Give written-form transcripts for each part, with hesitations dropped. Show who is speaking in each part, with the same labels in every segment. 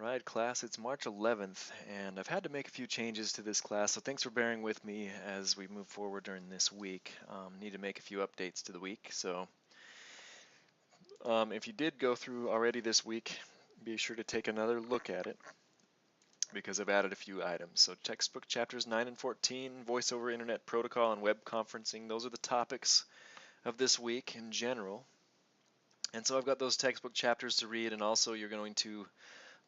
Speaker 1: Alright, class, it's March 11th, and I've had to make a few changes to this class, so thanks for bearing with me as we move forward during this week. Need to make a few updates to the week, so if you did go through already this week, be sure to take another look at it, because I've added a few items. So textbook chapters 9 and 14, voice over internet protocol and web conferencing, those are the topics of this week in general. And so I've got those textbook chapters to read, and also you're going to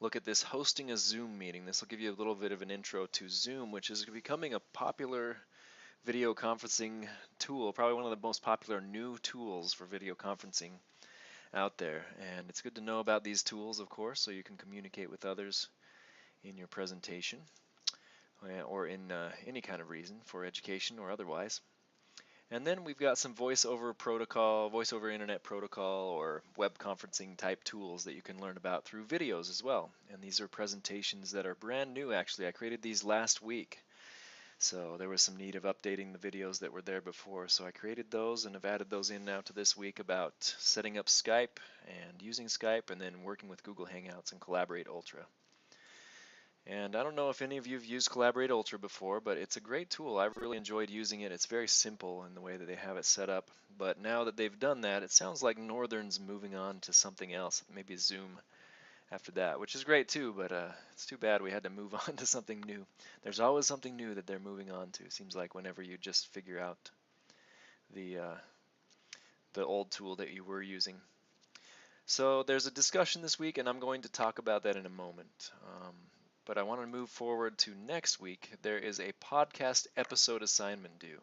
Speaker 1: look at this hosting a Zoom meeting. This will give you a little bit of an intro to Zoom, which is becoming a popular video conferencing tool, probably one of the most popular new tools for video conferencing out there. And it's good to know about these tools, of course, so you can communicate with others in your presentation or in any kind of reason for education or otherwise. And then we've got some voice over internet protocol, or web conferencing type tools that you can learn about through videos as well. And these are presentations that are brand new, actually. I created these last week. So there was some need of updating the videos that were there before. So I created those and have added those in now to this week about setting up Skype and using Skype, and then working with Google Hangouts and Collaborate Ultra. And I don't know if any of you have used Collaborate Ultra before, but it's a great tool. I've really enjoyed using it. It's very simple in the way that they have it set up. But now that they've done that, it sounds like Northern's moving on to something else, maybe Zoom after that, which is great too, but it's too bad we had to move on to something new. There's always something new that they're moving on to. Seems like whenever you just figure out the old tool that you were using. So there's a discussion this week, and I'm going to talk about that in a moment. But I want to move forward to next week. There is a podcast episode assignment due.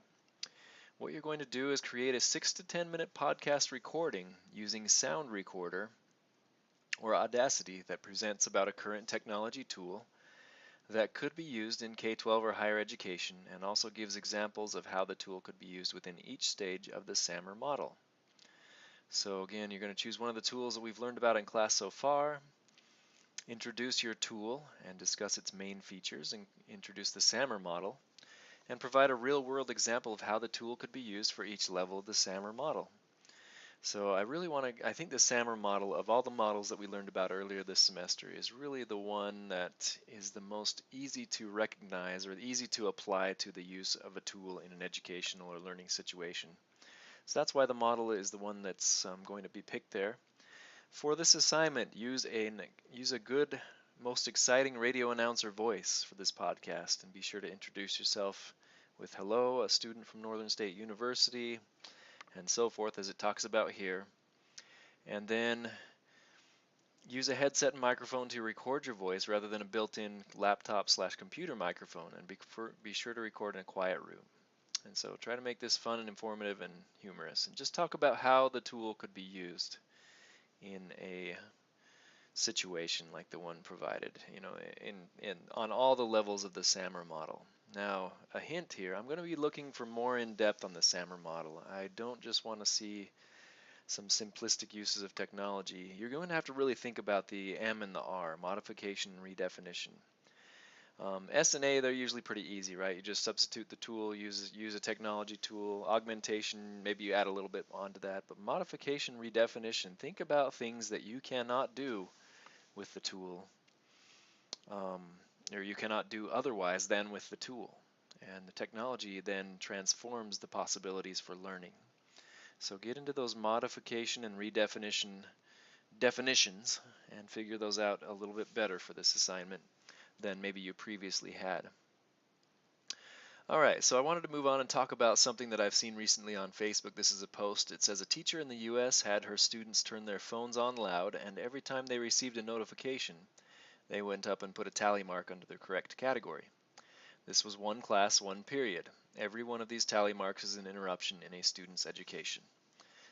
Speaker 1: What you're going to do is create a 6 to 10 minute podcast recording using Sound Recorder or Audacity that presents about a current technology tool that could be used in K-12 or higher education, and also gives examples of how the tool could be used within each stage of the SAMR model. So again, you're going to choose one of the tools that we've learned about in class so far, introduce your tool and discuss its main features, and introduce the SAMR model, and provide a real-world example of how the tool could be used for each level of the SAMR model. So I think the SAMR model, of all the models that we learned about earlier this semester, is really the one that is the most easy to recognize or easy to apply to the use of a tool in an educational or learning situation. So that's why the model is the one that's going to be picked there. For this assignment, use a good, most exciting radio announcer voice for this podcast, and be sure to introduce yourself with hello, a student from Northern State University, and so forth, as it talks about here. And then use a headset and microphone to record your voice rather than a built-in laptop/computer microphone, and be sure to record in a quiet room. And so try to make this fun and informative and humorous, and just talk about how the tool could be used in a situation like the one provided, on all the levels of the SAMR model. Now, a hint here, I'm going to be looking for more in depth on the SAMR model. I don't just want to see some simplistic uses of technology. You're going to have to really think about the M and the R, modification and redefinition. S and A, they're usually pretty easy, right? You just substitute the tool, use a technology tool. Augmentation, maybe you add a little bit onto that. But modification, redefinition, think about things that you cannot do with the tool, or you cannot do otherwise than with the tool. And the technology then transforms the possibilities for learning. So get into those modification and redefinition definitions and figure those out a little bit better for this assignment than maybe you previously had. Alright, so I wanted to move on and talk about something that I've seen recently on Facebook. This is a post. It says a teacher in the US had her students turn their phones on loud, and every time they received a notification, they went up and put a tally mark under their correct category. This was one class, one period. Every one of these tally marks is an interruption in a student's education.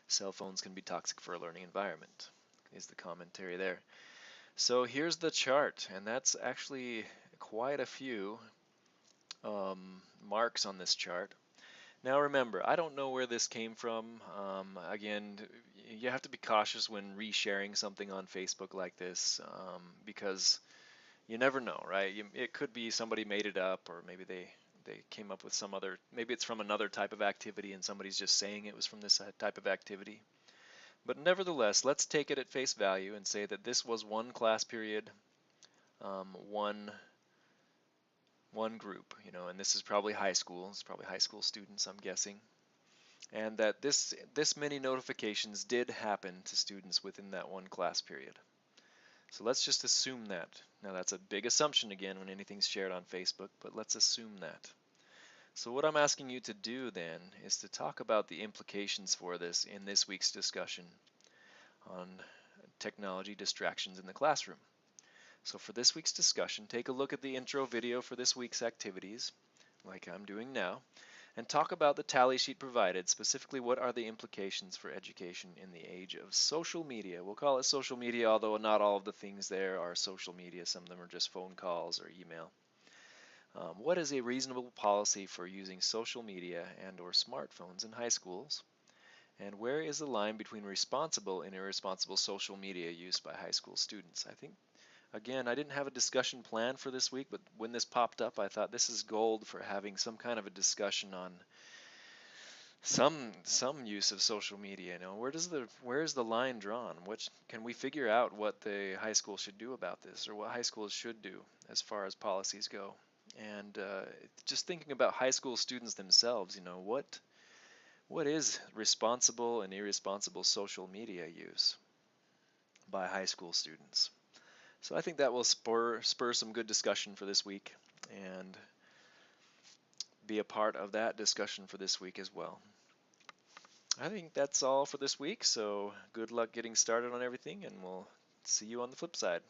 Speaker 1: Cell phones can be toxic for a learning environment, is the commentary there. So here's the chart, and that's actually quite a few marks on this chart. Now remember, I don't know where this came from. Again, you have to be cautious when resharing something on Facebook like this, because you never know, right? It could be somebody made it up, or maybe they came up with some other, maybe it's from another type of activity and somebody's just saying it was from this type of activity. But nevertheless, let's take it at face value and say that this was one class period, one group, and this is probably high school. It's probably high school students, I'm guessing, and that this many notifications did happen to students within that one class period. So let's just assume that. Now that's a big assumption again when anything's shared on Facebook, but let's assume that. So what I'm asking you to do then is to talk about the implications for this in this week's discussion on technology distractions in the classroom. So for this week's discussion, take a look at the intro video for this week's activities, like I'm doing now, and talk about the tally sheet provided, specifically what are the implications for education in the age of social media. We'll call it social media, although not all of the things there are social media. Some of them are just phone calls or email. What is a reasonable policy for using social media and or smartphones in high schools? And where is the line between responsible and irresponsible social media use by high school students? I think, again, I didn't have a discussion plan for this week, but when this popped up, I thought this is gold for having some kind of a discussion on some use of social media. Where is the line drawn? What can we figure out what the high school should do about this, or what high schools should do as far as policies go? And just thinking about high school students themselves, what is responsible and irresponsible social media use by high school students? So I think that will spur some good discussion for this week and be a part of that discussion for this week as well. I think that's all for this week, so good luck getting started on everything, and we'll see you on the flip side.